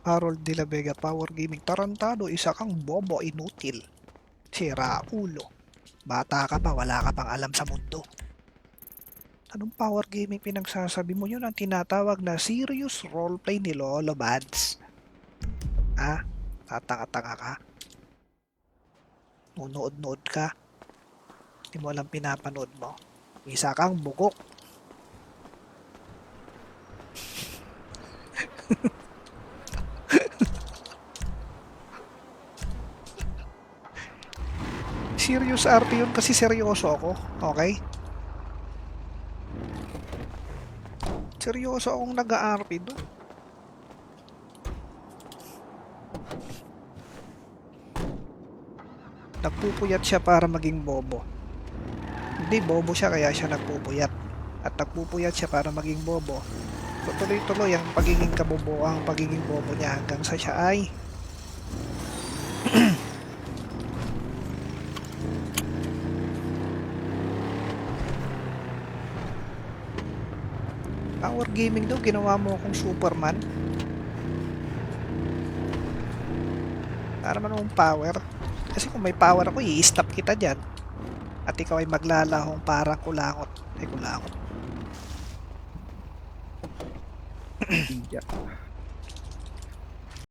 Harold de la Vega, Power Gaming. Tarantado, isa kang bobo, inutil. Sira ulo. Bata ka pa, wala ka pang alam sa mundo. Anong Power Gaming pinagsasabi mo? Yun ang tinatawag na serious roleplay ni Lolo Bads. Ah, tatanga-tanga ka. Nunood-nood ka. Hindi mo alam pinapanood mo. Isa kang bugok. Serious RP yun kasi seryoso ako. Okay? Seryoso akong nag-RP doon. Nagpupuyat siya para maging bobo. Hindi, bobo siya kaya siya nagpupuyat. At nagpupuyat siya para maging bobo. Tuloy-tuloy ang pagiging kabobo, ang pagiging bobo niya hanggang sa siya ay Power Gaming daw, ginawa mo akong Superman. Para naman power. Kasi kung may power ako, i-stop kita dyan. At ikaw ay maglalahong parang kulangot. Ay, kulangot. Iya.